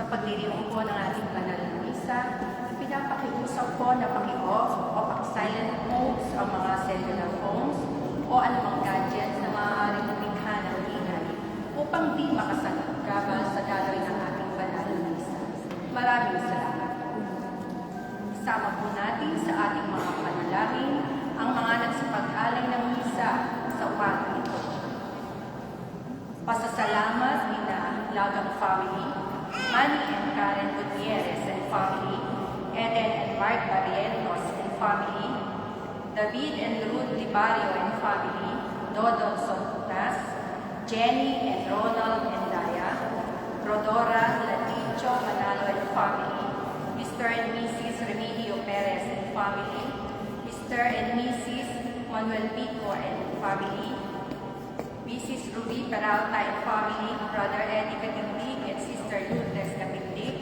Sa pagdiriwang po ng ating banal na misa, pinapakiusap po na paki-off o paki-silent modes ang mga cellular phones o anumang gadgets na maaaring lumikha ng ingay upang di makasagabal sa gagawin ng ating banal na misa. Maraming salamat. Isama po natin sa ating mga panalangin ang mga nagsipag-alay ng misa sa umaga ito. Pasasalamat nina Lagang family, Manny and Karen Gutierrez and family, Eden and Mark Barrientos and family, David and Ruth Libario and family, Dodon Sontas, Jenny and Ronald and Daya, Rodora Laticho Manalo and family, Mr. and Mrs. Remigio Perez and family, Mr. and Mrs. Manuel Pico and family, Mrs. Ruby Peralta and family, Brother Eddie Katindig and Sister Lourdes Katindig,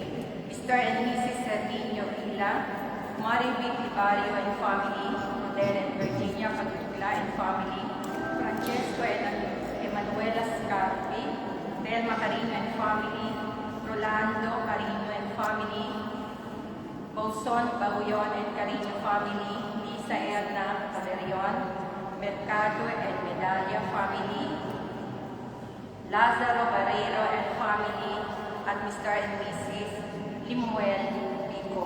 Mr. and Mrs. Serginio Villa, Maribig Libario and family, Rodel and Virginia Cagutla and family, Francesco and Emanuela Scarpi, Delma Carino and family, Rolando Carino and family, Bolson Bahuyon and Carino family, Lisa Erna Valerion, Mercado and Medalla family, Lazaro Barrero and family, at Mr. and Mrs. Limuel Pico.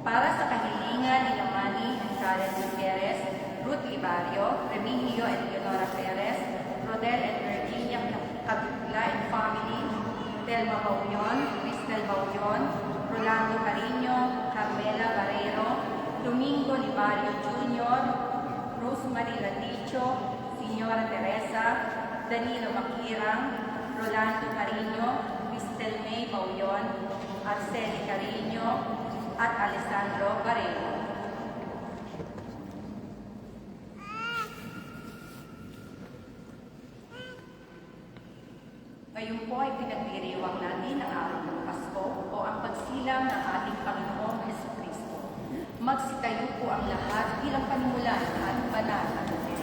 Para sa kahilingan ni Manny and Karen Gutierrez, Ruth Libario, Remigio and Leonora Perez, Rodel and Virginia Cabutla and family, Telma Bauyon, Cristel Bauyon, Rolando Carino, Carmela Barrero, Domingo Libario Jr., Rosemary Laticho, Señora Teresa, Danilo Makirang, Rolando Carino, Cristel May Bauyon, Arceli Carino, at Alessandro Barrero. Ngayon po ay pinagdiriwang natin ang araw ng Pasko o ang pagsilang ng ating Panginoong Jesucristo. Magsitayo po ang lahat bilang panimulan ng ating banal na pagdiriwang.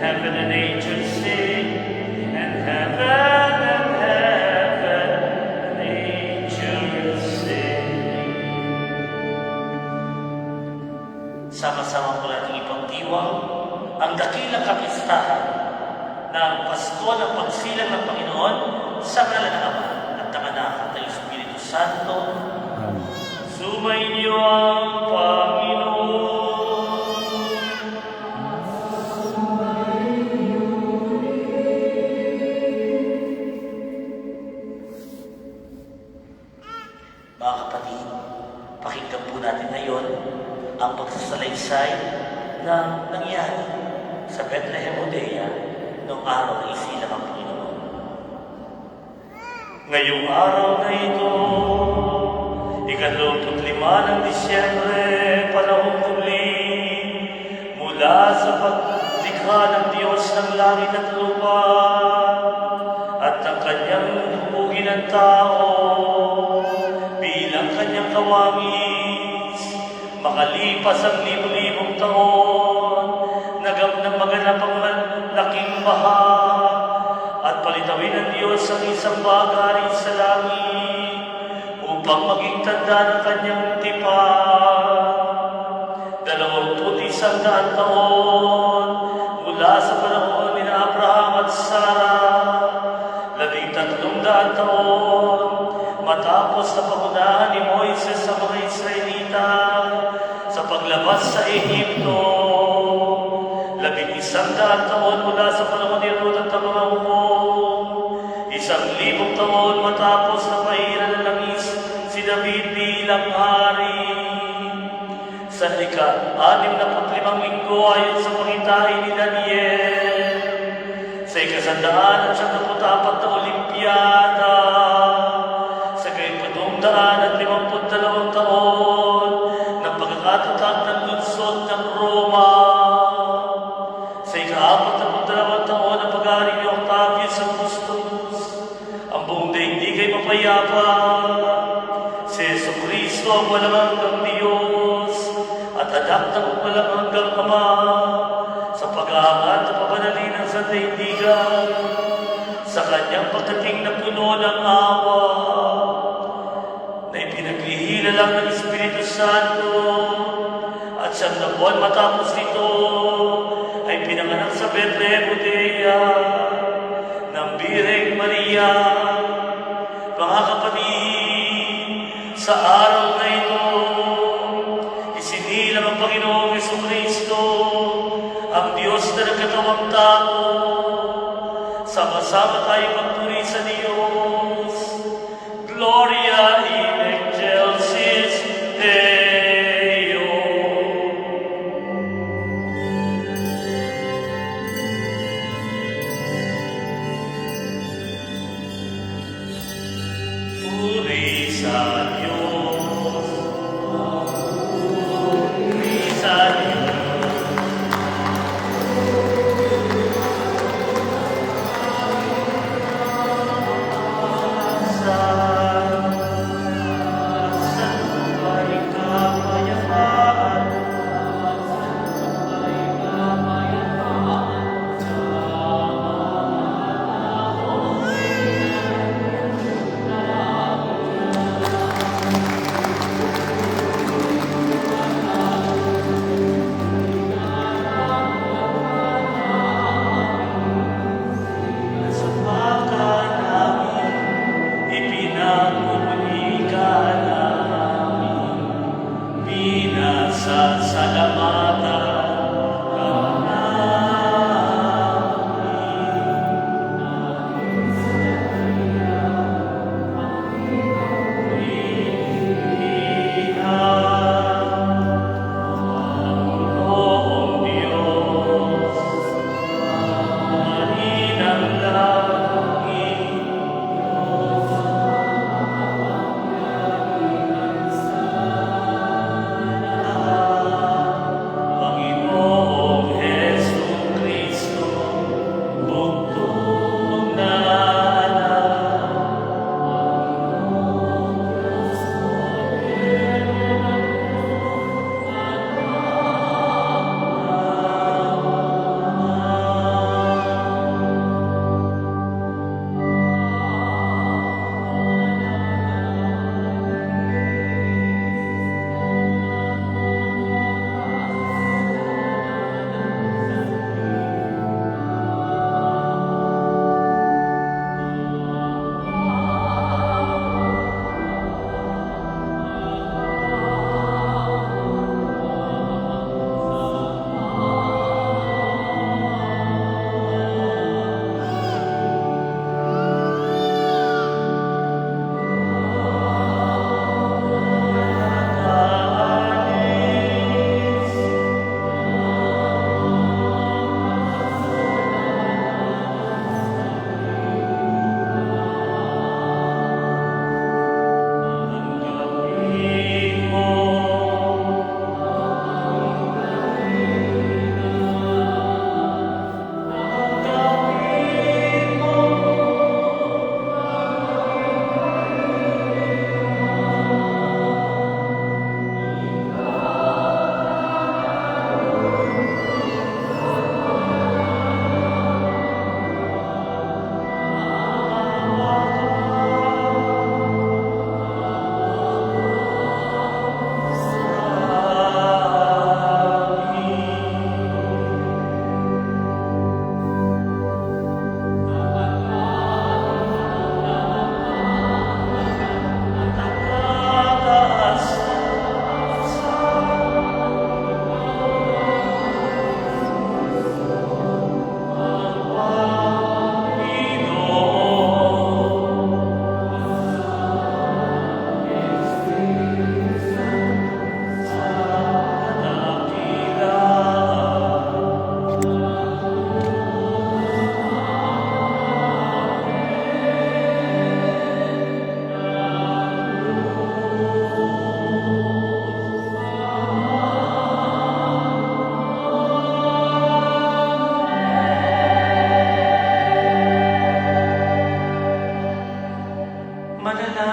heaven and angels sing, and heaven and angels sing. Sama-sama po natin ipagdiwang ang dakilang kapistahan ng Pasko ng Pagsilang ng Panginoon sa ngalan ng Ama at ng Anak at ng Espiritu Santo. Santo. Amen. Sumainyo ang Panginoon. Mga kapatid, pakinggan po natin ngayon ang pagsasalaysay na nangyari sa Bethlehem, Judea noong araw na isilang ang Panginoon. Ngayong araw na ito, 25 ng Disyembre, panahong huli, mula sa paglikha ng Diyos ng langit at lupa at ng kanyang hubugin ng tao bilang kanyang kawangis, makalipas ang libo-libong taon, nang maganap ang laking baha at palitawin ng Diyos ang isang bagay sa langit upang maging tanda ng kanyang tipan. 21 taon mula sa panahon ni Abraham at Sarah, 13 taon matapos na pangunahan ni Moises sa mga Israelita sa paglabas sa Ehipto, 11 taon mula sa panahon ni Ruth at ang mga hukom, 1,000 taon matapos na mahira na langis si David bilang hari. Sa ika-65 linggo ayon sa pangitain ni Daniel, sa ika-194 na Olimpiada, sa ika-252 taon ng pagkakatatag ng lungsod ng Roma, sa ika-42 taon ng pag-aari ni Octavius Augustus, ang buong daigdig ay mapayapa. Si Jesucristo ang walang hanggang Diyos at anak ng walang hanggang Ama, sa pag-aangat at papanalinan sa daigdigan, sa kanyang pagdating na puno ng awa, na ipinaglihila lang ng Espiritu Santo, at 9 buwan matapos nito ay pinanganak sa Bethlehem, Judea, ng Birheng Maria. Mga kapatid, sa araw na ito, isinilang ang Panginoong Jesucristo, ang Diyos na nagkatawang tao. Sama-sama tayong magpuri sa Diyos. Gloria in excelsis Deo. Puri sa Diyos. Puri sa Diyos.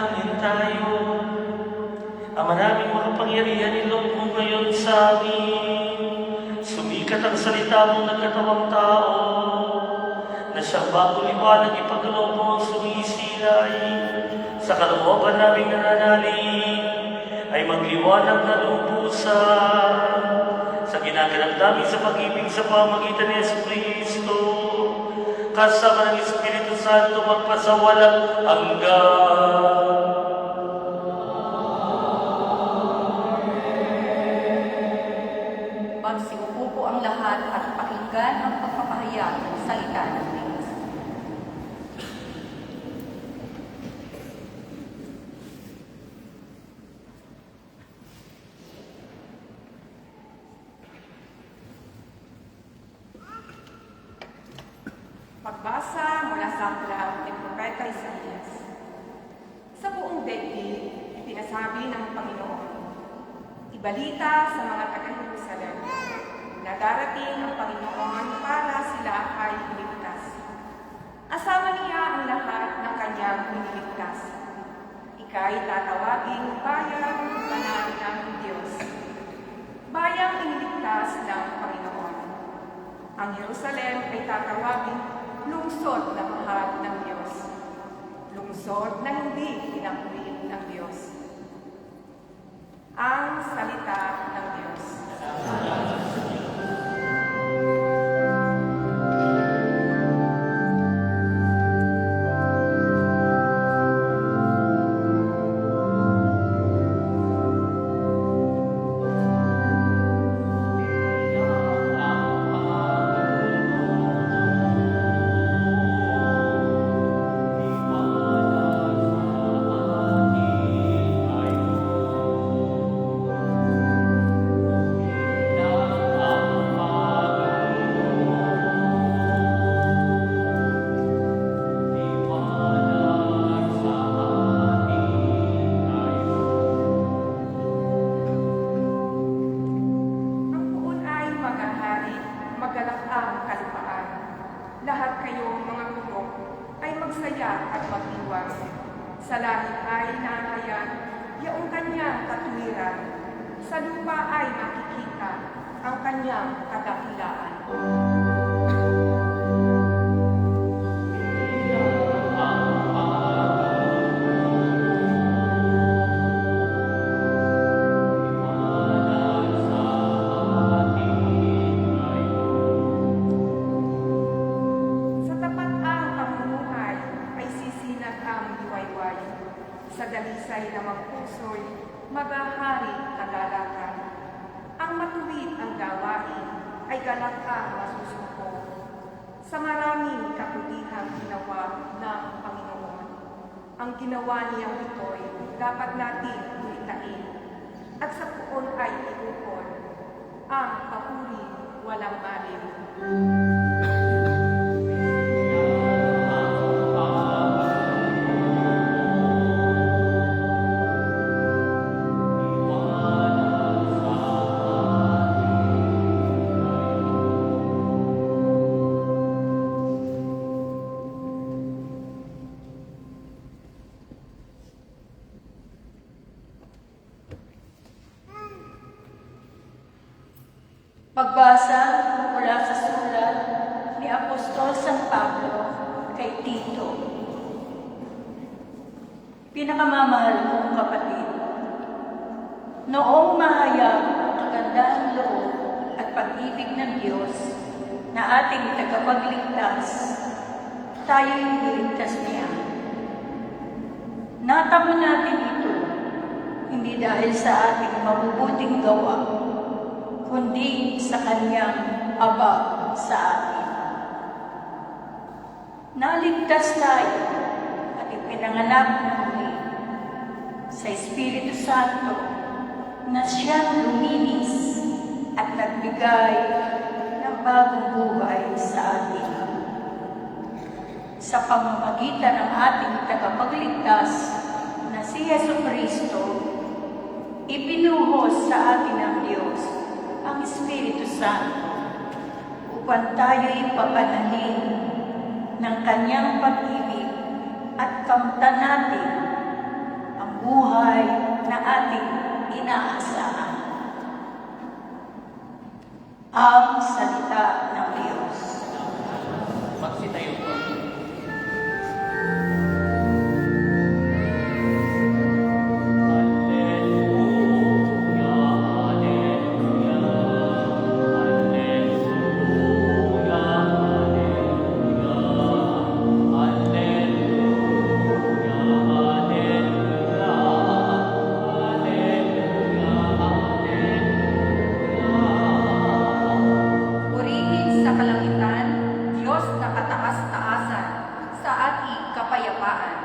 Manalangin tayo. Ama naming makapangyarihan, ilog mo ngayon sa amin. Sumikat ang salita mong nagkatawang tao, na siyang bagong liwanag ipagkaloob mo ang sumisilay. Sa kalooban naming nananalig, ay magliwanag na lubusan. Sa ginaganap namin sa pag-ibig sa pamagitan ni Yesu Cristo, kasama ng Espiritu Santo magpasawalang hanggan. Magsiupo po ang lahat at pakinggan ang pagpapahayag ng salita ng Diyos. Pagbasa mula sa aklat ni Propeta Isaías. Sa buong daigdig, ipinasabi ng Panginoon, ibalita sa mga taga-Jerusalem na darating ang Panginoon para sila ay iligtas. Asama niya ang lahat ng kanyang iniligtas. Ika'y tatawaging bayang banal ng Diyos. Bayang iniligtas ng Panginoon. Ang Jerusalem ay tatawaging lungsod na mahal ng Diyos. Lungsod na hindi pinakuli ng Diyos. Ang salita ng Diyos. Magalak ang kalupaan. Lahat kayo, mga bundok, ay magsaya at magdiwang. Sa langit ay nahahayan, yaong kanyang katuwiran. Sa lupa ay makikita ang kanyang kadakilaan. Sa dalisay na magpuso'y maghahari kagalakan. Ang matuwid ang gawain ay galak ang masusuko. Sa maraming kabutihang ginawa ng Panginoon, ang ginawa niyang ito'y dapat natin ulitain. At sa puon ay iukol ang papuri walang malim. Pagbasa mula sa sulat ni Apostol San Pablo kay Tito. Pinakamamahal kong kapatid, noong mahayag ang kagandahang loob at pag-ibig ng Diyos na ating tagapagligtas, tayo'y niligtas niya. Natamo natin ito, hindi dahil sa ating mabubuting gawa, kundi sa kanyang habag sa atin. Naligtas tayo at ipinanganak muli sa Espiritu Santo na siyang luminis at nagbigay ng bagong buhay sa atin. Sa pamamagitan ng ating tagapagligtas na si Yesu Cristo, ibinuhos sa atin ng Diyos ang Espiritu Santo upang tayo'y papanalin ng kanyang pag-ibig at kamtan natin buhay na ating inaasahan. Ang salita ng Diyos. Magsitayo po. Purihin sa kalangitan, Diyos na kataas-taasan, sa ating kapayapaan.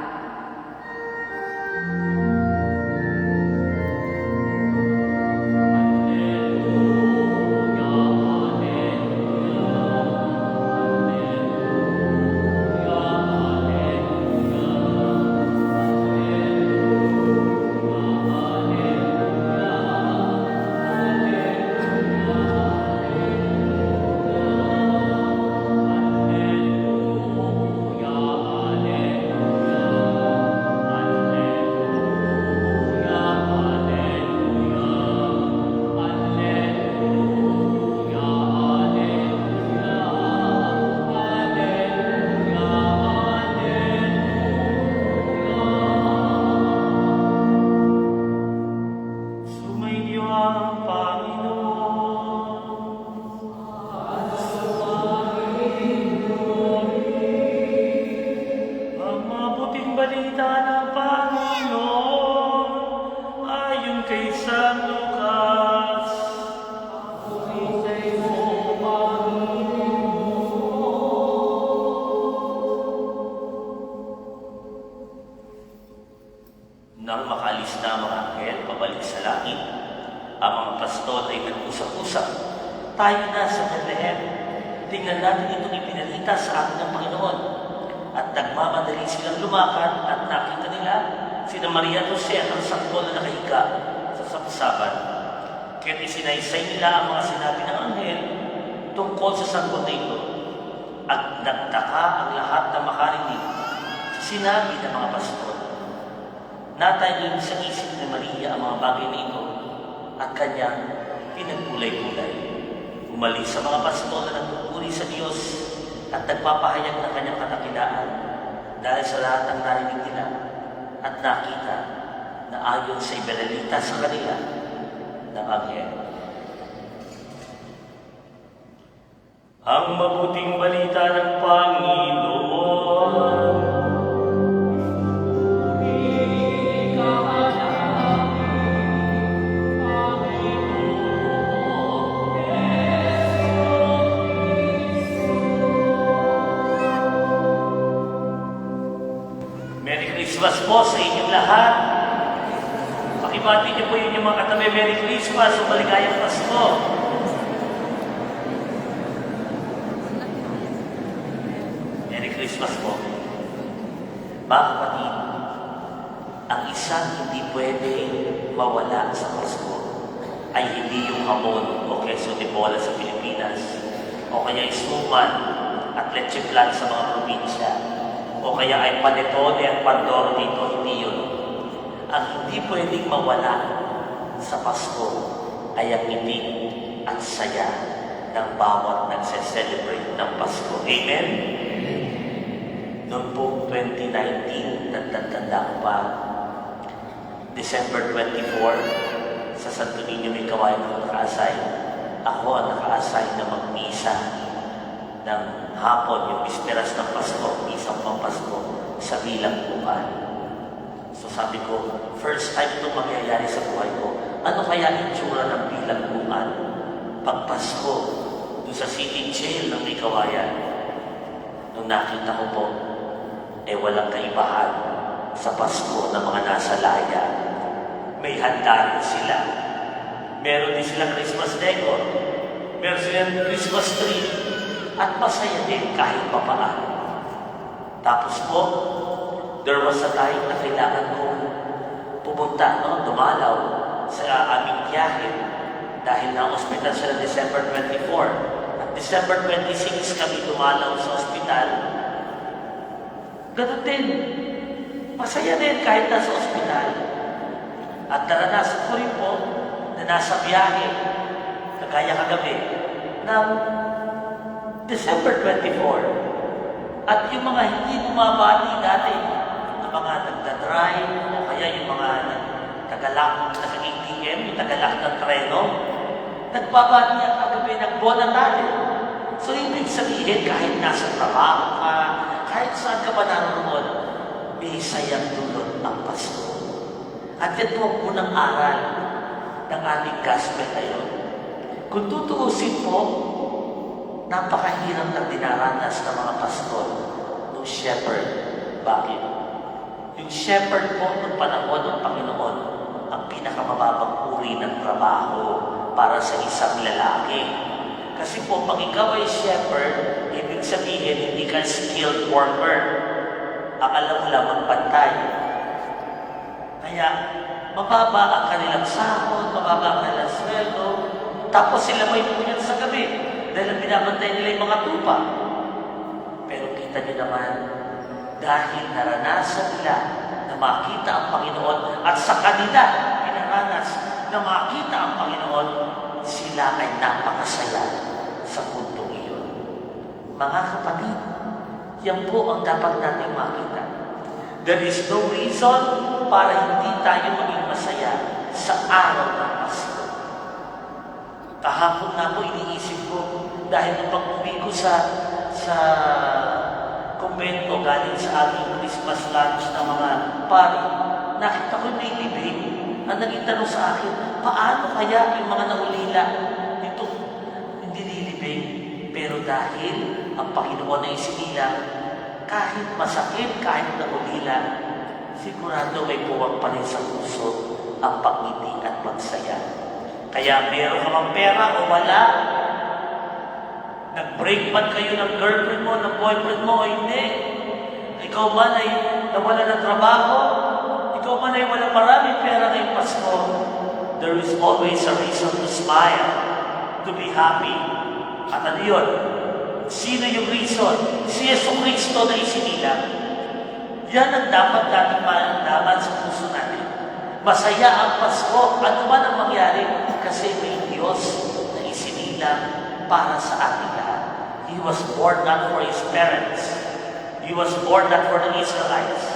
Sumainyo ang Panginoon. Ang mabuting balita ng Panginoon ayon kay San Lucas. Nang makalis na ang mga anghel pabalik sa langit, ang mga pastol ay nag-usap-usap. Tayo na sa Bethlehem. Tingnan natin itong ipinalita sa atin ng Panginoon. At nagmamadali silang lumakad at nakita nila sina Maria at Jose ang sakto na nakahiga sa sapsaban. Kaya't isinaysay nila ang mga sinabi ng anghel tungkol sa sanggol na ito. At nagtaka ang lahat na makarinig sa sinabi ng mga pastol. Natayin sa isip ni Maria ang mga bagay na ito at kanyang pinagkulay-kulay. Umalis sa mga pastol na nagpupuri sa Diyos at nagpapahayag ng kanyang katakilaan dahil sa lahat ng narinig nila at nakita na ayon sa ibinalita sa kanila ng anghel. Ang mabuting balita ng Panginoon. Merry Christmas po sa inyong lahat. Pakibati niyo po yun yung mga katabi. Merry Christmas o maligayang Pasko. Merry Christmas po. Mga kapatid, ang isang hindi pwede mawala sa Pasko ay hindi yung hamon o queso de bola sa Pilipinas o kaya isuman at leche flan sa mga probinsya o kaya ay panetone at pandoro dito, hindi yun. Ang hindi pwedeng mawala sa Pasko ay ang ngiti at saya ng bawat nagse-celebrate ng Pasko. Amen? Noong po 2019, nagtanda ko pa, December 24, sa Santo Niño may kawayan ko naka-assign. Ako ang naka-assign na magmisa ng hapon, yung bisperas ng Pasko, isang pampasko, sa bilangguan. So sabi ko, first time itong mangyayari sa buhay ko. Ano kaya yung tsura ng bilangguan pag Pasko, doon sa city jail ng may kawayan? Nung nakita ko po, walang kaibahan sa Pasko ng mga nasa laya. May handa rin sila. Meron din silang Christmas decor. Meron silang Christmas tree. At masaya din kahit papaan. Tapos po, there was a time na kailangan kong pumunta, dumalaw sa aming biyahe dahil na-hospital siya December 24. At December 26 kami dumalaw sa ospital. Ganun din. Masaya din kahit nasa ospital. nasa biyahe, kagaya kagabi, ng December 24. At yung mga hindi bumabati dati, yung mga nagdadrive, o kaya yung mga tagalak ng ATM, yung tagalak ng treno, nagbabati ang kagabi ng Bona Natale. So, ibig sabihin, kahit nasa trabaho ka, kahit saan ka pa naroon, may sayang dulot ang Pasko. At ito ang unang aral ng ating gospel ngayon. Kung tutuusin po, napakahirap ng dinaranas ng mga pastor ng shepherd. Bakit? Yung shepherd po ng panahon ng Panginoon ang pinakamababang uri ng trabaho para sa isang lalaki. Kasi po, pag ikaw ay shepherd, ibig sabihin, hindi ka skilled worker. Ang alam mo lang magpantay. Kaya, mababa ang kanilang sahod, mababa ang kanilang sweldo, tapos sila may punyan sa gabi dahil binabantay nila yung mga tupa. Pero kita niyo naman, dahil naranasan nila na makita ang Panginoon at sa kanila pinaranas na makita ang Panginoon, sila ay napakasaya sa mundong iyon. Mga kapatid, yan po ang dapat natin makita. There is no reason para hindi tayo maging masaya sa araw ng Pasko. Kahapon na po iniisip ko, dahil nung pag-uwi ko sa kumbento galing sa ating Christmas lunch ng mga pari, nakita ko may libing ang naging tanong sa akin, paano kaya yung mga naulila nitong hindi nilibing? Pero dahil ang Panginoon ay sinilang, kahit masakit, kahit naulila, sigurado may buwag pa rin sa puso ang pagngiti at pagsaya. Kaya meron ka mang pera o wala, nag-break man kayo ng girlfriend mo, ng boyfriend mo o hindi, ikaw man ay nawala ng trabaho, ikaw man ay walang maraming pera ngayong Pasko, there is always a reason to smile, to be happy. At ano yun? Sino yung reason? Si Jesucristo na isinilang. Yan ang dapat natin maramdaman sa puso natin. Masaya ang Pasko, ano man ang mangyari, kasi may Diyos na isinilang para sa ating lahat. He was born not for His parents. He was born not for the Israelites.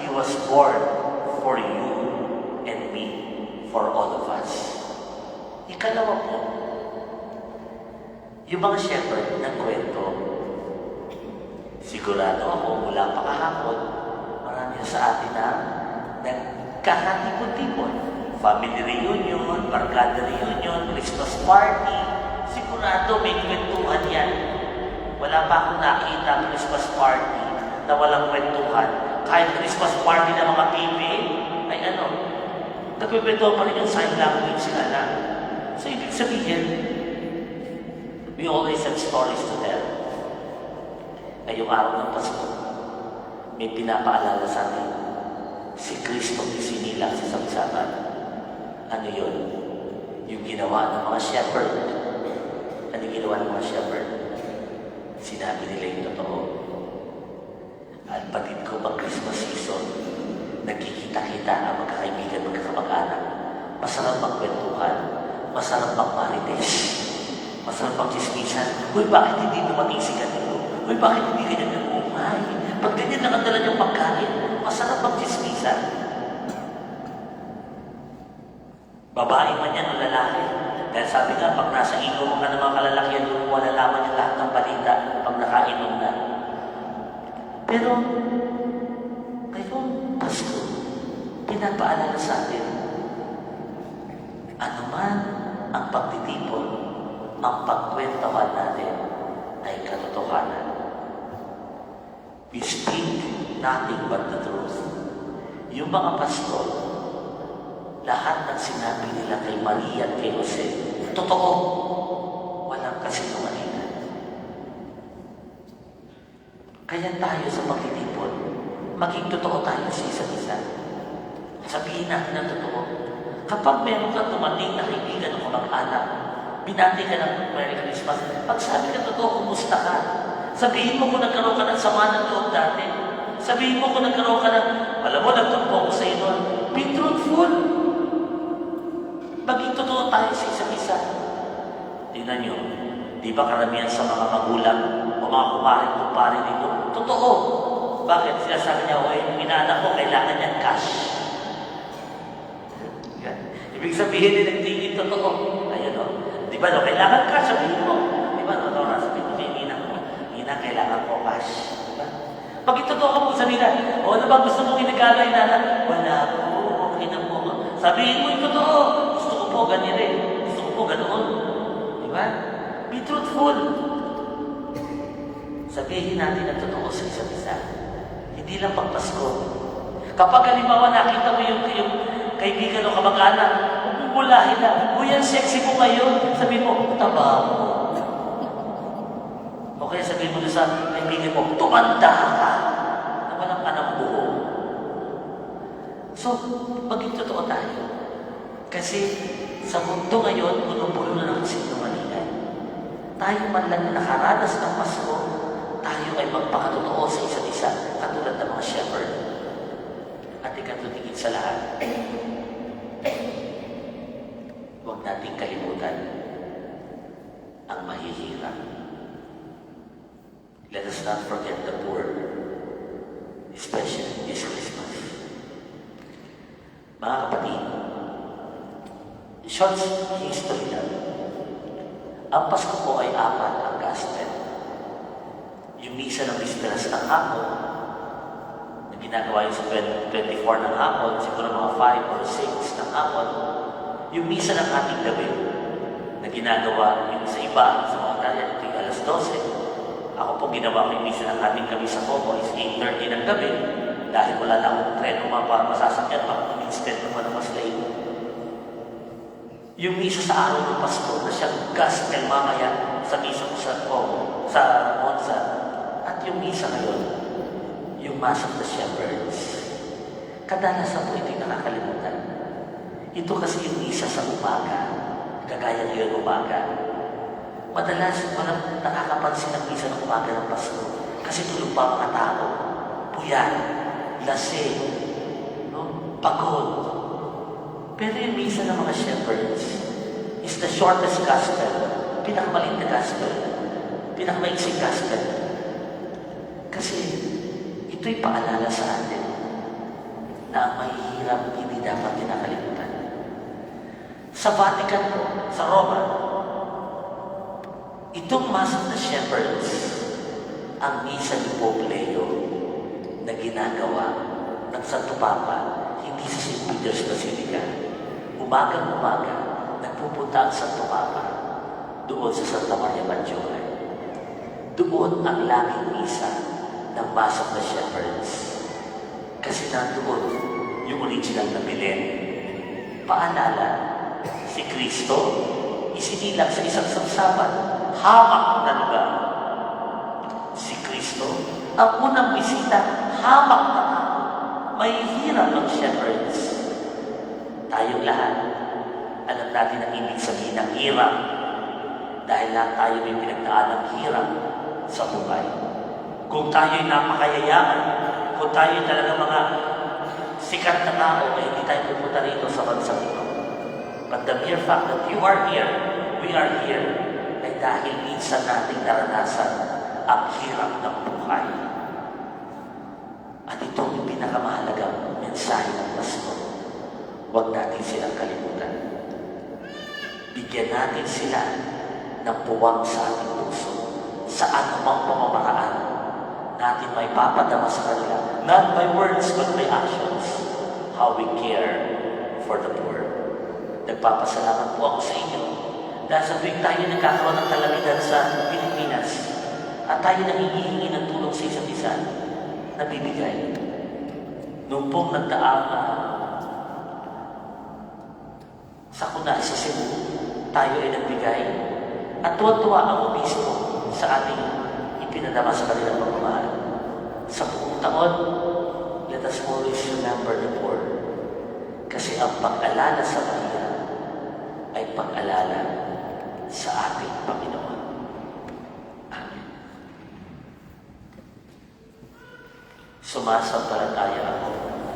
He was born for you and me, for all of us. Ikalawa po, yung mga shepherd ng kwento, sigurado ako mula pa kahapon, marami sa atin na nagkakatipon-tipon. Family reunion, barkada reunion, Christmas party, sigurado may kwentuhan yan. Wala pa akong nakita Christmas party na walang kwentuhan. Kahit Christmas party ng mga TV, ay nagkikwentuhan pa rin yung sign language sila na. So, ibig sabihin, we always have stories to tell. Ngayong araw ng Pasko, may pinapaalala sa atin, si Kristo isinilang sa samsaman. Ano yun? Yung ginawa ng mga shepherd. Ano yung ginawa ng mga shepherd? Sinabi nila yung totoo. At batid ko pag Christmas season, nagkikita-kita ang magkakaibigan, magkakamag-anak. Masarap magkwentuhan, masarap magmarites, masarap magchismisan. Uy, bakit hindi dumating si ganito? Uy, bakit hindi ganyan yung umay? Pag ganyan lang ang dala niyong pagkain, masarap magchismisan. Babae man yan o lalaki. Dahil sabi nga, pag nasa inom ka ng mga kalalakihan, doon mo nalaman yung lahat ng balita pag nakainom na. Pero, ngayong Pasko, pinapaalala sa atin, ano man ang pagtitipon, ang pagkwentawan natin ay katotohanan. We speak nothing but the truth. Yung mga pastor, lahat ng sinabi nila kay Maria at kay Jose, totoo. Walang kasinungalingan. Kaya tayo sa pagtitipon, maging totoo tayo sa isa't isa. Sabihin natin ang totoo. Kapag meron kang tumating na kaibigan o kamag-anak, binati ka ng Merry Christmas, pagsabi ka totoo, kumusta ka? Sabihin mo kung nagkaroon ka ng sama ng loob dati. Sabihin mo kung nagkaroon ka ng, alam mo, nagtumpo ko sa iyo. Be truthful. Maging totoo tayo Tingnan nyo, di ba karamihan sa mga magulang o mga kumarin dito? Totoo. Bakit? Sinasabi niya, yung inaanak ko, kailangan niyan cash. Yan. Ibig sabihin din, nagtingin totoo. Ayun o. Di ba, kailangan cash, sabihin mo. Di ba, Nora, sabihin mo kay Nina ko, Nina, kailangan ko cash. Di ba? Pag itotoo ka po sa Nina, ano ba gusto mong inagala yung nanak? Wala po, okay na po. Sabihin mo yung totoo. Gusto ko po ganyan eh. Gusto ko po ganoon. Di ba? Be truthful. Sabihin natin ang totoo sa isa't isa. Hindi lang pagpasko. Kapag halimbawa nakita mo yung kaibigan o kamag-anak, umulahin na. Uy, ang sexy mo ngayon. Sabihin mo, taba mo. O kaya sabihin mo sa kaibigan mo, tumanda ka. Na walang ka ng buo. So, maging totoo tayo. Kasi sa mundo ngayon, puno-puno na ng sinungalingan. Tayo man lang na nakaranas ng Pasko, tayo ay magpakatotoo sa isa't isa, katulad ng mga shepherd. At ikatutingin sa lahat, huwag nating kalimutan ang mahihirap. Let us not forget the poor, especially this Christmas. Mga kapatid, short history lang. Ang Pasko po ay 4 ang gospel. Yung misa ng Bisperas ng hapon, na ginagawa yung sa 24 ng hapon, siguro mga 5 or 6 ng hapon, yung misa ng ating gabi, na ginagawa yung sa iba, sa mga tayan, ito yung alas 12. Ako po ginawa ko yung misa ng ating gabi sa Coco is 8:30 ng gabi, dahil wala na akong treno masasakyan, mag-instead naman ng mas late. Yung misa sa araw ng Pasko na siyang gospel mamaya sa misa ko sa Monza. At yung misa ngayon, yung Mass of the Shepherds. Kadalasan po ito'y nakakalimutan. Ito kasi yung misa sa umaga, kagaya ngayon umaga. Madalas walang nakakapansin ng misa ng umaga ng Pasko kasi tulog pa ang mga tao. Puyat, lasing, no? Pagod. Pero yung misa ng mga shepherds is the shortest gospel, pinakamaliit na gospel, pinakamaiksing gospel. Kasi ito'y paalala sa atin na ang mahihirap hindi dapat kinakalimutan. Sa Vatican po, sa Roma, itong Mass of the Shepherds, ang misa ni Pope Leo na ginagawa ng Santo Papa, hindi sa St. Peter's Basilica. Umagang-umaga, nagpupunta ang Santo Papa doon sa Santa Maria Maggiore. Doon ang laging misa ng Mass of the Shepherds. Kasi nandoon yung original na Belen. Paalala, si Kristo isinilang sa isang sabsaban, hamak na lugar. Si Kristo, ang unang bisita, hamak na tao. Mahihirap ang shepherds. Tayong lahat, alam natin ang ibig sabihin ng hirap. Dahil lahat tayo may pinagdaan ng hirap sa buhay. Kung tayo'y napakayayaman, kung tayo'y talaga mga sikat na tao, ay hindi tayo pupunta rito sa bansang ito. But the mere fact that you are here, we are here, ay dahil minsan nating naranasan ang hirap ng buhay. At ito yung pinakamahalagang mensahe ng Pasko. Huwag natin silang kalimutan. Bigyan natin sila ng puwang sa ating puso sa anumang pamamaraan natin may papadama sa kanila. Not by words, but by actions. How we care for the poor. Nagpapasalamat po ako sa inyo dahil sa tuwing tayo nagkakaroon ng kalamitan sa Pilipinas at tayo nangihingi ng tulong sa isa't isa, nabibigay. Noong pong nagdaang sakuna sa Cebu, tayo ay nagbigay at tuwa-tuwa ang obispo sa ating ipinadama sa kanilang pagmamahal. Sa buong taon, let us always remember the poor. Kasi ang pag-alala sa mahirap ay pag-alala sa ating Panginoon. Amen. Sumasampalataya ako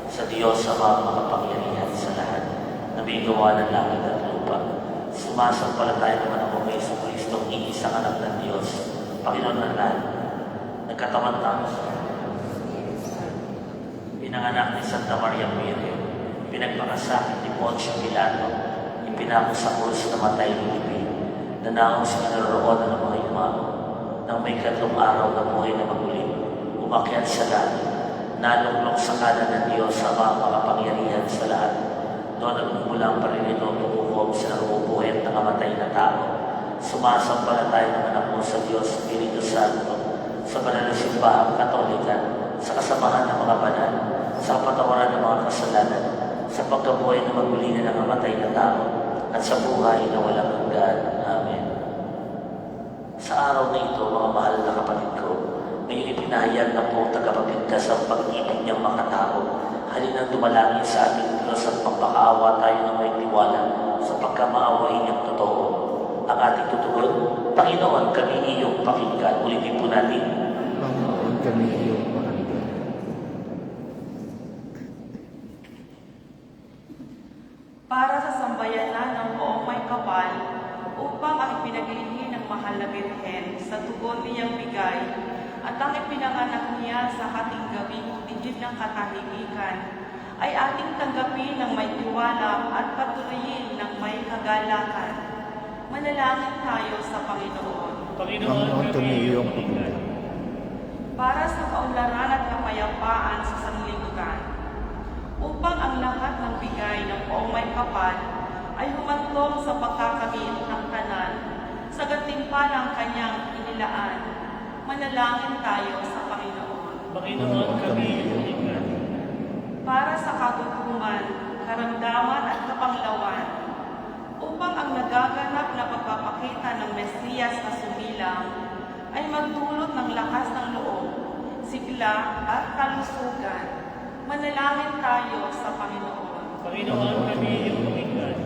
sa Diyos sa mga makapangyarihan sa lahat na may gawa ng langit at lupa. Sumasampalataya naman ako kay Kristo iisang anak ng Diyos, Panginoon ng lahat, nagkatawan tao. Pinanganak ni Santa Maria Miriam, pinagpakasakit ni Poncio Pilato, ipinako sa krus na matay ni Lipi, nanaong sa kinaroroonan ng mga yumao, nang may 3 araw na buhay na maguling, umakyat sa langit, naluklok sa kanan ng Diyos sa mga makapangyarihan sa lahat. Doon nagmumula ang parinito tumukob sa nabubuhay at nakamatay na tao. Sumasampalataya ng anak mo sa Diyos, Espiritu Santo, sa banal na simbahang Katolikan, sa kasamahan ng mga banal, sa kapatawaran ng mga kasalanan, sa pagkabuhay na magulinan ng namatay na tao, at sa buhay na walang hanggan. Amen. Sa araw na ito, mga mahal na kapatid ko, ngayon ipinahayag na po tagapagligtas ang pag-ibig niyang makatao. Halinang dumalangin sa ating Diyos at pagpakaawa tayo ng may tiwala sa pagkamaawain niyang totoo. Ang ating tutugon, Panginoon, kami iyong pakinggan. Ulitin po natin. Panginoon, kami iyong pakinggan. Para sa sambayanan ng buong may kapal, upang ang ipinaglinghi ng mahal na Birhen sa tugon niyang bigay, at ang ipinanganak niya sa hating gabing digit ng katahimikan, ay ating tanggapin ng may tiwala at patuloyin ng may kagalakan. Manalangin tayo sa Panginoon. Panginoon, kami iyong pakinggan. Para sa kaunlaran at kapayapaan sa sanlibutan, upang ang lahat ng bigay ng buong may kapal ay humantong sa pagkakamit ng tanan sa gantimpalang kanyang inilaan. Manalangin tayo sa Panginoon. Panginoon, kami iyong pakinggan. Para sa katutuman, karamdaman at kapanglawan, upang ang nagaganap na pagpapakita ng Mesiyas na sumilang ay magdulot ng lakas ng loob, sigla at kalusugan. Manalangin tayo sa Panginoon. Panginoon, kami iyong pakinggan.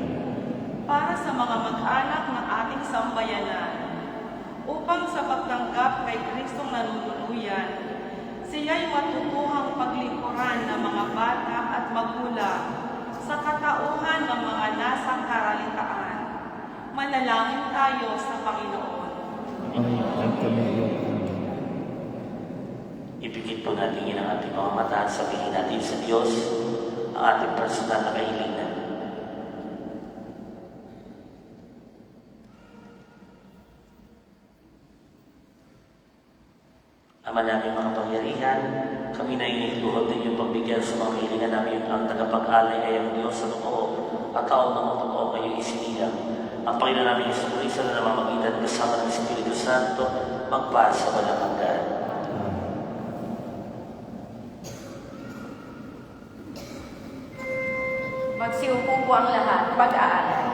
Para sa mga mag-anak ng ating sambayanan, upang sa pagtanggap kay Kristong nanunuluyan, siya'y matutuhang paglingkuran ng mga bata at magulang sa katauhan ng mga nasa karalitaan. Manalangin tayo sa Panginoon. Panginoon, kami iyong pakinggan. Ipikit po natin ang ating mga mata at sabihin natin sa Diyos ang ating personal na kahilingan. Ama namin mga pangyarihan, kami na iniluhod din yung pagbigyan sa mga kahilingan namin. Ang tagapag-alay ay ang Diyos sa totoo at taon ng totoo kayo isinilang. Ang Panginoon namin Yesu Cristo na namamagitan kasama ng Espiritu Santo magpasa walang hanggan. Magsiupo po ang lahat, pag-aalay.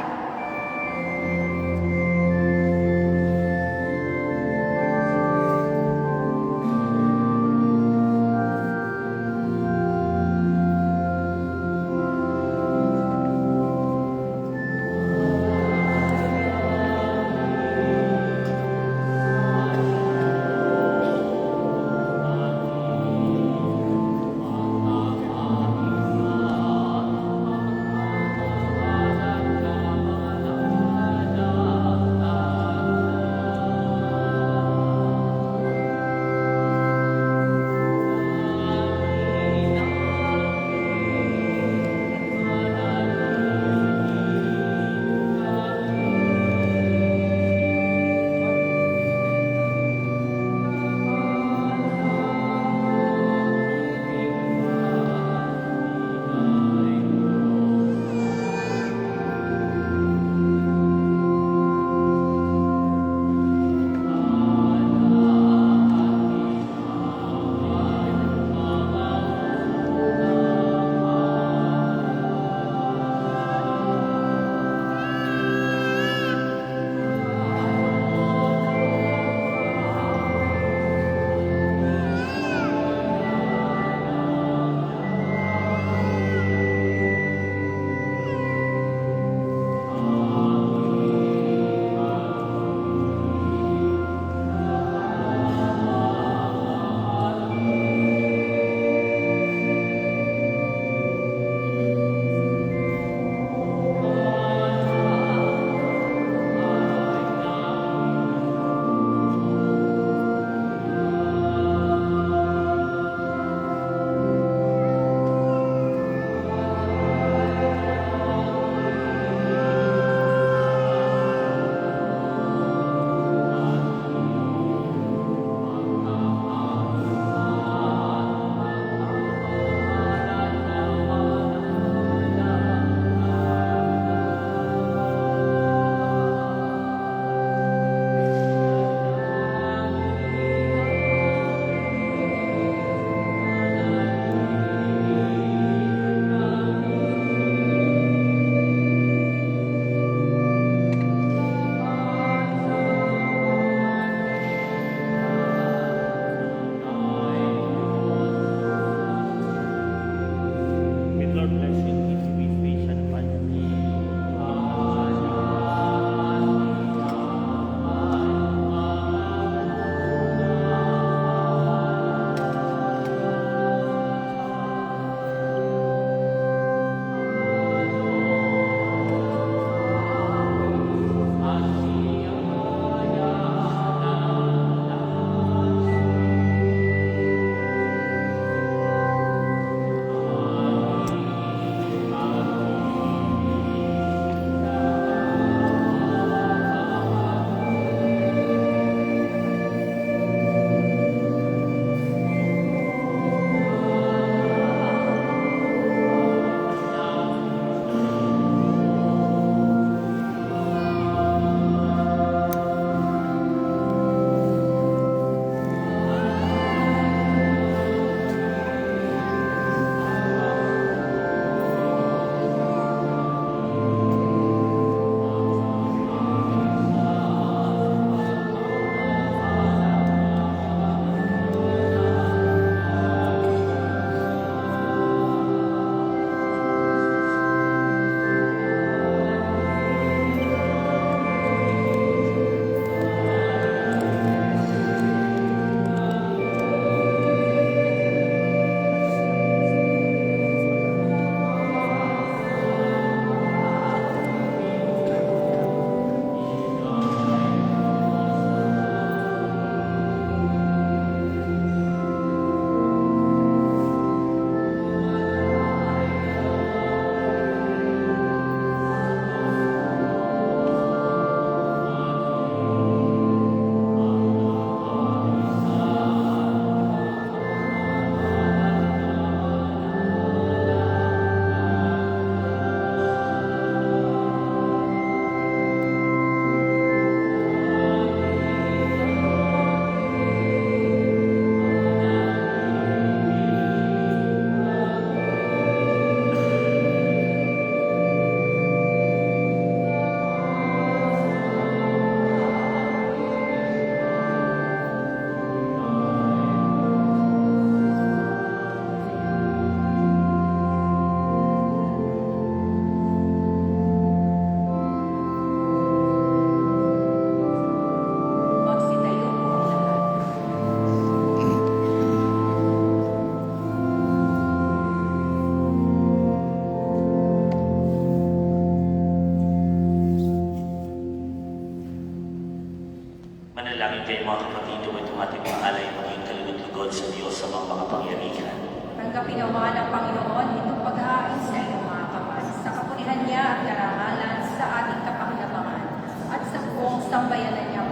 kayong mga kapatid o itong ating mga alay maging kalugod-lugod sa Diyos sa mga makapangyarihan. Tanggapin nawa ng Panginoon itong pag-aayos sa iyong mga kapal, sa kapurihan niya at karangalan sa ating kapakinabangan at sa buong sambayanan niya.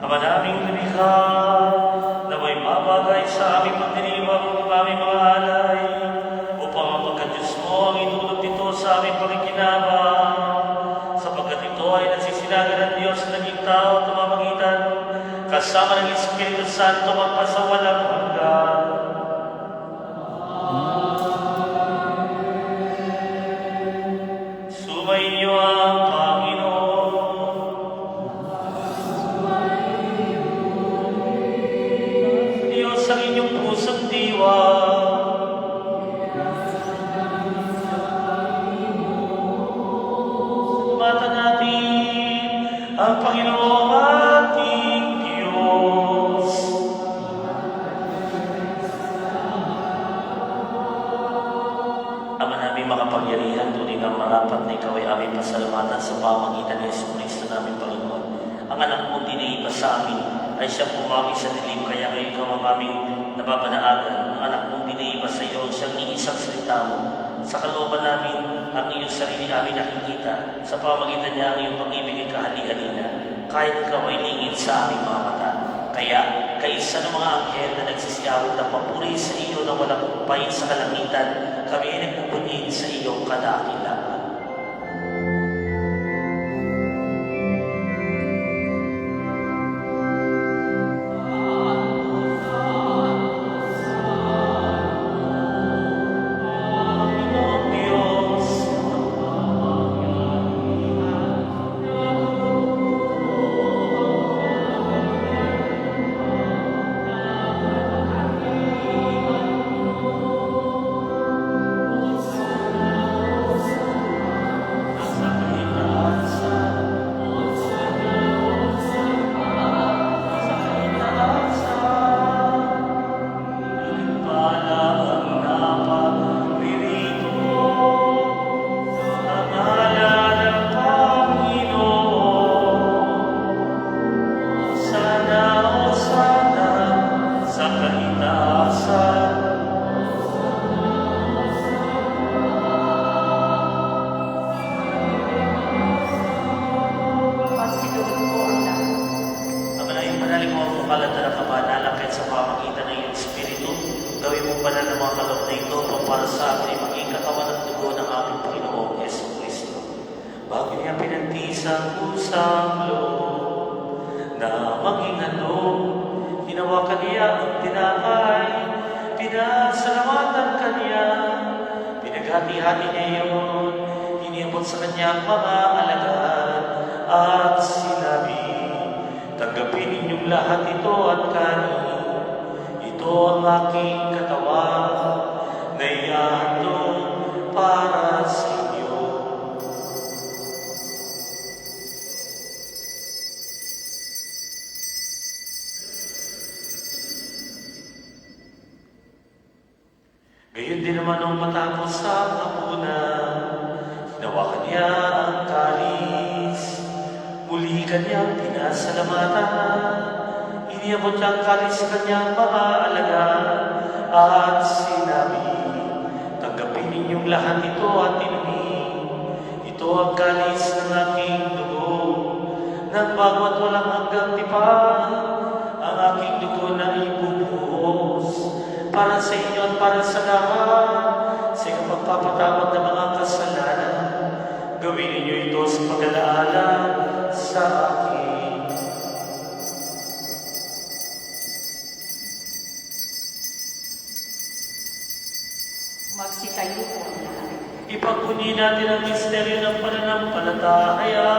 Ama naming lumikha, na may mabagay sa aming pagdiriwang ng aming mga alay, upang ang pagka-Diyos mo ang itulog dito sa aming pakikinabang, sapagkat ito ay nagsisinaga ng Diyos na naging tao at tumamagitan, kasama ng Espiritu Santo magpasawalang hanggan. Sumainyo ang Panginoon. Diyos ang inyong pusong diwa. Salamatan natin ang Panginoong ating Diyos. Ama namin makapangyarihan, tunay na marapat na ikaw ay aming pasalamatan sa pamagitan ng Jesucristo namin Panginoon. Ang anak mong diniiba sa amin ay siyang pumami sa dilim, kaya ngayon ikaw ang aming nababanaagan. Ang anak mong diniiba sa iyo, siyang iisang salita mo. Sa kalooban namin, ang iyong sarili namin nakikita. Sa pamagitan niya ang iyong pag-ibig ay kahali-halina. Kahit ikaw ay lingid sa aming mga mata. Kaya, kaisa ng mga anghel na nagsisiyawit ng papuri sa iyo na walang kumpay sa kalangitan, kami ay nagpupunin sa iyong kadakilaan. Hati-hati niya yun, iniabot sa kanyang mga alagad at sinabi, tanggapin ninyong lahat ito at kanin. Ito ang aking katawan na ihahandog para sa inyo. Gayon din naman nung matapos sa hapunan, hinawakan niya ang kalis, muli kanyang pinasalamatan, iniabot niya ang kalis sa kanyang mga alagad, at sinabi, tanggapin ninyong lahat ito at inumin. Ito ang kalis ng aking dugo, ng bago at walang hanggang tipan, ang aking dugo na ibubuhos para sa inyo at para sa lahat, sa pagpapatawad ng mga kasalanan. Gawin ninyo ito sa pag-alaala sa akin. Magsitayo po ang lahat. Ipagpuni natin ang misteryo ng pananampalataya.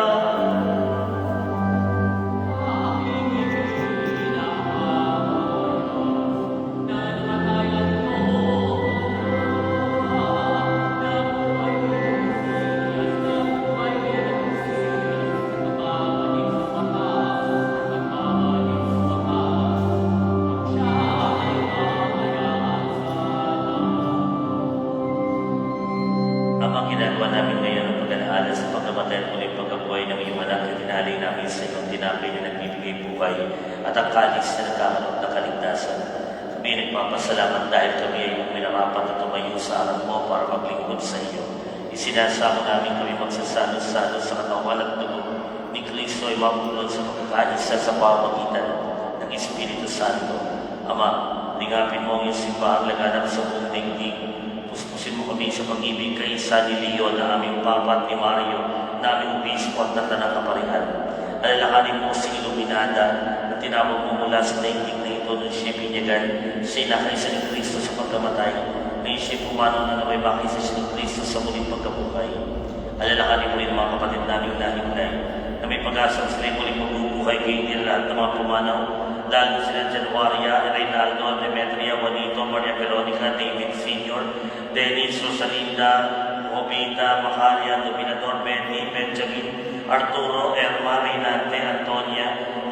Ang ginagawa namin ngayon ang pag-alaala alang-alang sa pagkamatay at muling pagkabuhay ng iyong anak, itinalay namin sa iyong tinapay na nagbibigay buhay at ang kalis na nagkakaroon ng kaligtasan. Kami nagpapasalamat dahil kami ay iyong minarapat na tumayo sa harap mo para maglingkod sa iyo. Isinasamo namin kami magsasalo-salo sa katawan at dugo ni Kristo ay mapulot sa pagkakaisa sa pamamagitan ng Espiritu Santo. Ama, lingapin mo ang iyong simbahang laganap sa buong daigdig. Puspusin mo kami sa pag-ibig kay Isa ni Leo na aming Papa at ni Mario na aming Obispo at Tanang Kaparihan. Alalahanin mo si Iluminada na tinawag mo mula sa daigdig na ito nung siya binyagan, siya nakaisa ni Kristo sa pagkamatay, ngayon siya pumanaw na naway makaisa siya ni Kristo sa muling pagkabuhay. Alalahanin mo rin mga kapatid naming nahiglay na may pag-asang sila'y muling mabubuhay kayo nila lahat ng mga pumanaw, lalo sila Januaria, Reynaldo, Demetria, Juanito, Maria Veronica, David Sr., Dennis, Rosalinda, Obita, Macaria, Dominador, Betty, Benjamin, Arturo, Erma, Reynante, Antonia,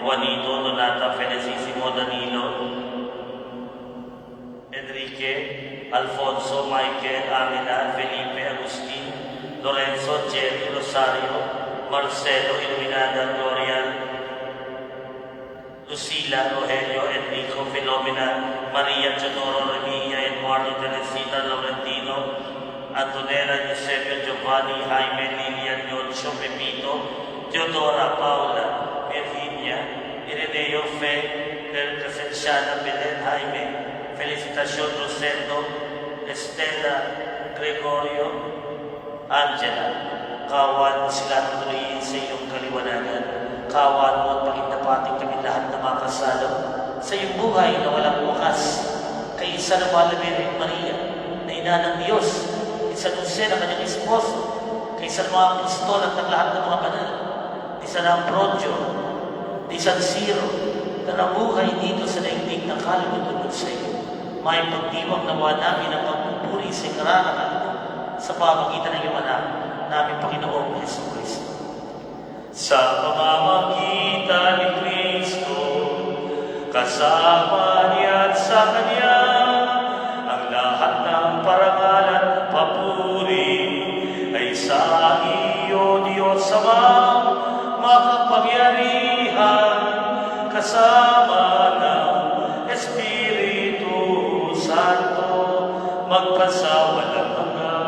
Juanito, Donata, Felicissimo, Danilo, Enrique, Alfonso, Michael, Angela, Felipe, Agustin, Lorenzo, Jerry, Rosario, Marcelo, Iluminada, Gloria, Lucila, Rogelio, Enrico, Filomena, Maria, Teodoro, Remilla, Eduardo, Teresita, Laurentino, Antonella, Eusebio, Giovanni, Jaime, Lilian, Yoncio, Pepito, Teodora, Paula, Virginia, Ireneo, Fe, Casenciana, Belen, Jaime, Felicitación, Rosendo, Estela, Gregorio, Angela. Kawan sila tuloyin sa iyong kaliwanagan. Kawan mo at pakindapating kami lahat na makasalo sa iyong buhay na walang wakas. Kay Isa na Malamig Maria, na ina ng Diyos, kay San Jose na kanyang esposo, kay San mga Apostol at ng lahat ng mga banal, kay San Ambrogio, kay San Ciro, na nabuhay dito sa daigdig ng kalulutunod sa iyo. May pagdiwang nawa namin ang pagpupuri sa karangalan sa pamagitan ng iyong anak, namin Panginoong Jesucristo. Sa pamamagitan ni Kristo, kasama niya at sa Kanya, ang lahat ng parangal at papuri ay sa iyo, Diyos Ama, makapangyarihan, kasama ng Espiritu Santo, magpasawalang hanggan.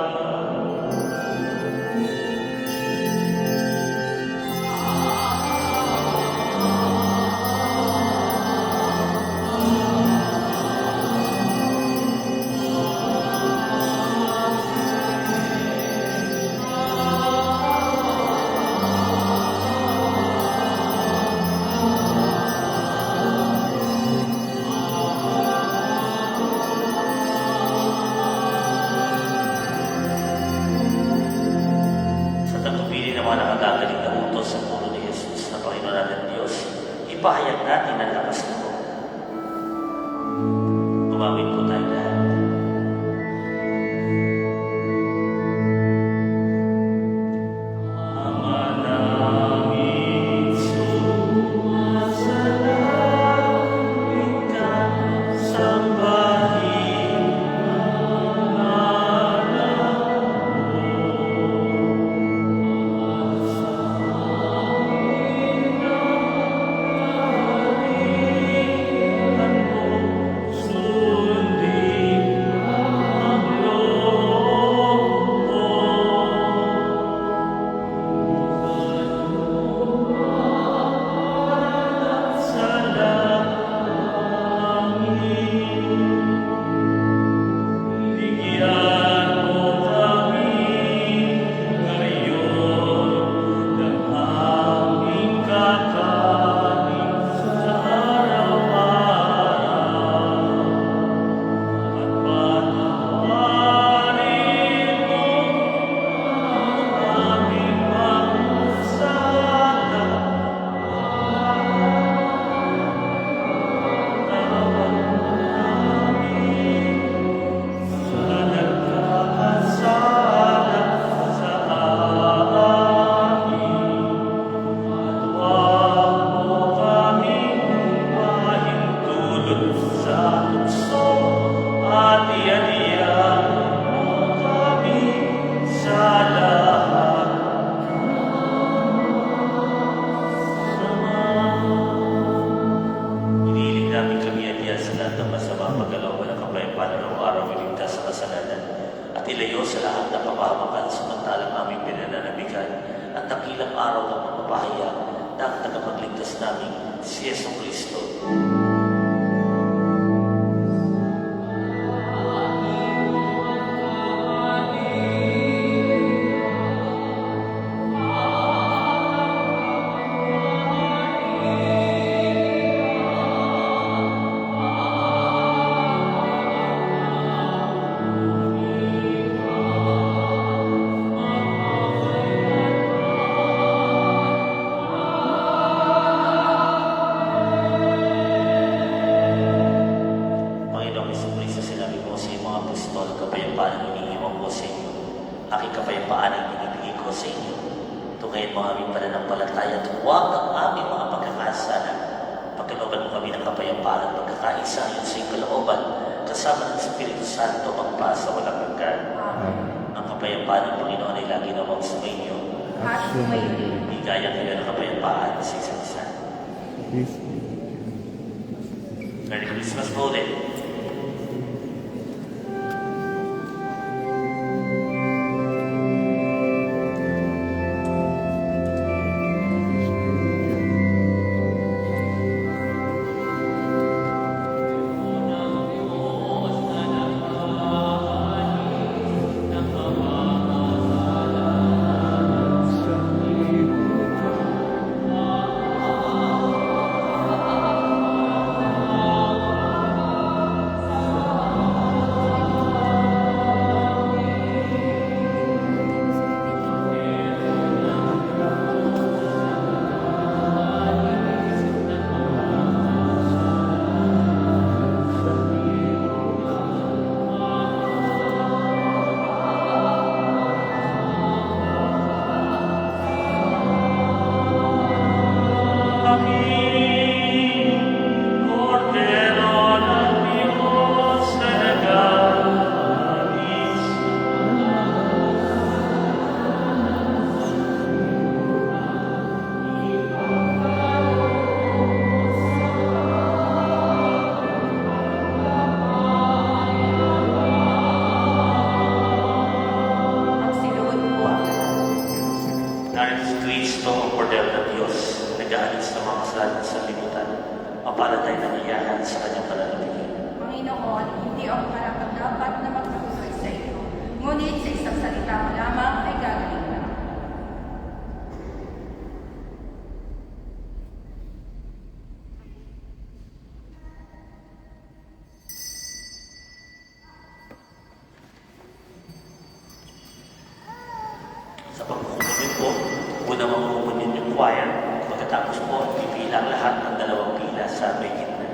Ipahayag natin ang lakas nito. Gumamit po tayo lahat. Ama namin, sumasalangit ka, sambahin ang ngalan mo. Sundin Ilayo sa lahat ng kapahamakan samantalang aming pinananabigan at dakilang araw ng pagpapahayag ng tagapagligtas namin, si Yesu Kristo. Panginoong Jesucristo, sinabi mo sa iyong mga apostol, kapayapaan ang iniiwan ko sa inyo. Aking kapayapaan ang binibigay ko sa inyo. Tungayin mo ang aming pananampalataya at huwag ang aming mga pagkakasala. Pagkalooban mo kami ng kapayapaan at pagkakaisa ayon sa iyong kalooban, kasama ng Espiritu Santo magpasa walang hanggan. Ang kapayapaan ng Panginoon ay lagi namang sumainyo. At sumayin. Bigaya kayo ng kapayapaan sa isa't isa. Merry Christmas po ulit. Narito si Kristo, ang kordero ng Diyos, nag-aalis ng mga kasalanan sa libutan, mapalatay ng iyahan sa kanyang pananabigin. Panginoon, hindi ako karapat-dapat na magpatuloy sa iyo. Ngunit sa isang salita mo lamang ay gagaling na. Sa pagkukunin po, una makukunin yung choir, pagkatapos po, pipilang lahat ng dalawang pila sa may gitna.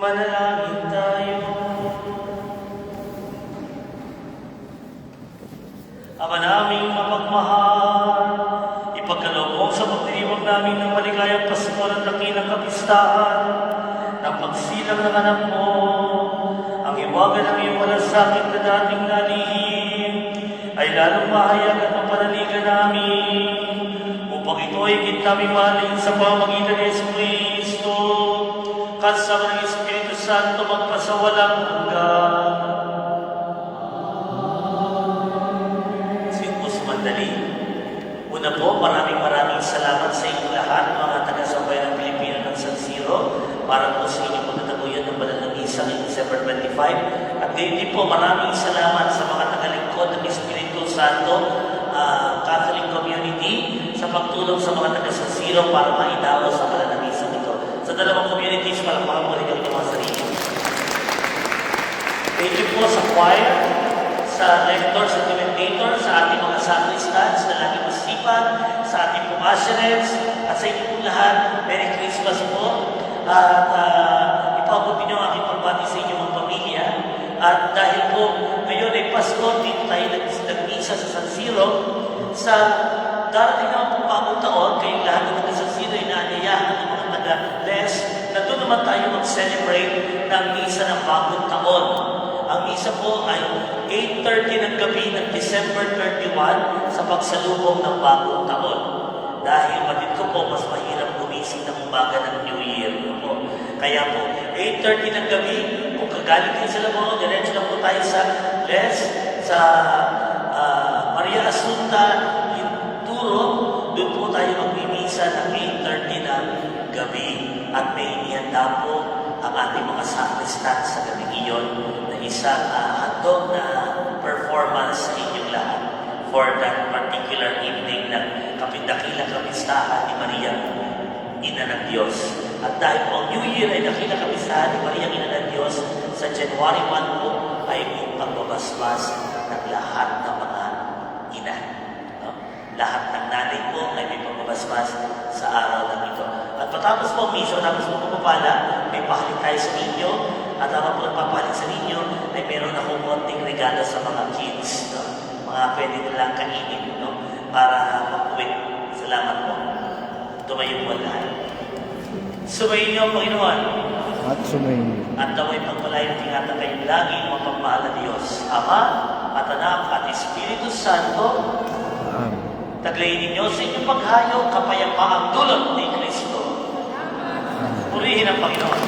Manalangin tayo. Ama naming mapagmahal, ipagkaloob mo sa pagdiriwang namin ng maligayang Pasko at dakilang kapistahan ng pagsilang ng anak mo, ang iwagan ng iyong malasakit na dating nalihim ay lalong mahayag at mapanaligan namin upang ito ay higit namin mahalin sa pamamagitan ni Jesucristo kasama ng Espiritu Santo magpasawalang hanggan. Sumandali. Una po, maraming salamat sa inyong lahat, mga taga-sambayan ng Pilipino ng San Siro, para po sa inyong pagtataguyan ng Banal na Misa ngayong December 25. At gayon din po, maraming salamat sa mga tagalingkod ng Espiritu Santo, Catholic community, sa pagtulong sa mga taga-San Siro para maidaos sa Banal na Misa nito. Sa dalawang communities, palakpakan mo rin ang mga sarili. Thank you po sa choir, sa lector, sa commentator, sa ating mga sacristans na laging masipag, sa ating pumasyanes, at sa inyong lahat, Merry Christmas po. At ipabot niyo ang aking pagbati sa inyong mga pamilya. At dahil po ngayon ay Pasko, dito tayo nag-misa sa San Siro. Sa darating na pong bagong taon, kayong lahat ng San Siro ay naanyayahan ng mga taga-Les na doon naman tayo mag-celebrate ng misa ng bagong taon. Ang misa po ay 8:30 ng gabi ng December 31 sa pagsalubong ng bagong taon. Dahil matid ko po, mas mahirap gumising ng umaga ng New Year po. Kaya po, 8:30 ng gabi, kung kagaling kayo sa Labao, diretso lang po tayo sa Les, sa Maria Asunta, Turo, doon po tayo magmimisa ng 8:30 ng gabi. At may inihanda po ang ating mga sacristans sa gabi iyon na isang handog na performance sa inyong lahat for that particular evening ng kapindakilang kapistahan ni Maria, Ina ng Diyos. At dahil po ang New Year ay dakilang kapistahan ni Maria, Ina ng Diyos, sa January 1 po ay may pagbabasbas ng lahat ng mga ina. No? Lahat ng nanay po ay may pagbabasbas sa araw ng ito. At patapos po ang misa, tapos po pumapala, may pahalik tayo sa inyo. At habang po nagpapahalik sa inyo, ay meron akong konting regalo sa mga kids. No? Mga pwede nilang kainin, no? Para mag-uwi. Salamat po. Tumayo po lahat. Sumayin niyo ang Panginoon. At sumayin. At naway pagpalayan at ingatan kayong lagi ng mapagmahal na Diyos, Ama, at Anak, at Espiritu Santo. Amen. Taglayin ninyo sa inyong paghayo, kapayapaang dulot ni Kristo. Purihin ang Panginoon.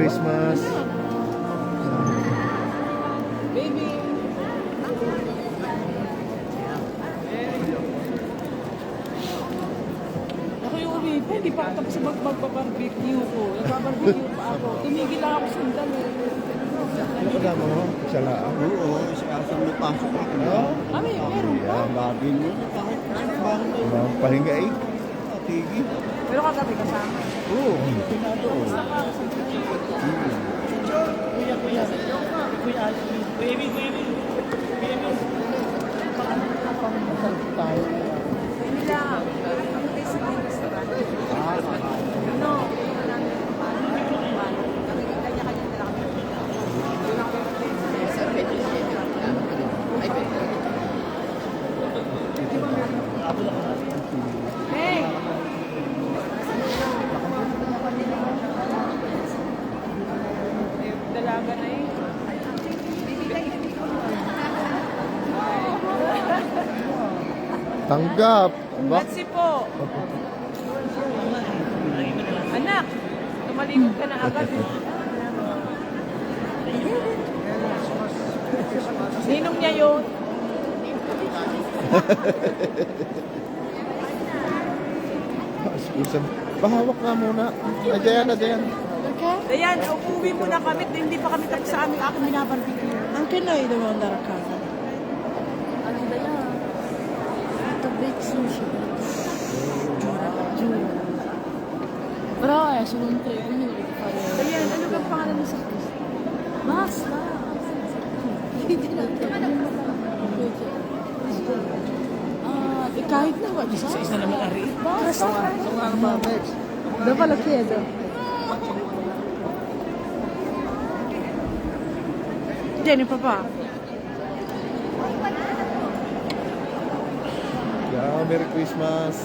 Christmas. Baby. Ako yung umipo, hindi pa ako tapos magpa-barbecue ko. Nagpa-barbecue pa ako. Tumigil lang ako sandali. Ano ka dama mo? Isa lang. Oo, isasang may pasok ako. No? Meron pa. Ang gabi mo, kahit bakit Ang pahinga eh. tigi. Pero kagabi kasama. Oo. Pinado. Hindi lang. Ang taste ng restaurant. Ano? Hey! Dalaga na eh. Tanggap. Ba? Let's see po. Anak, tumalikod ka na agad. Ninong niya yun. Usap. Bahawak nga muna. Ajayan, ajayan. Dayan, uuwi muna kami. Hindi pa kami tapos sa aming aking binabarbecue. Anche noi dobbiamo andare a casa. Tutto big sushi. Giuro. Però è solo un treno, quindi dovete fare... Dayan, ano ba pangalan mo sa Basta! Hindi na. Kahit na wag sa isa naman ari. Basta. Dopo lo chiedo. Tieni, papà. Yeah, Merry Christmas.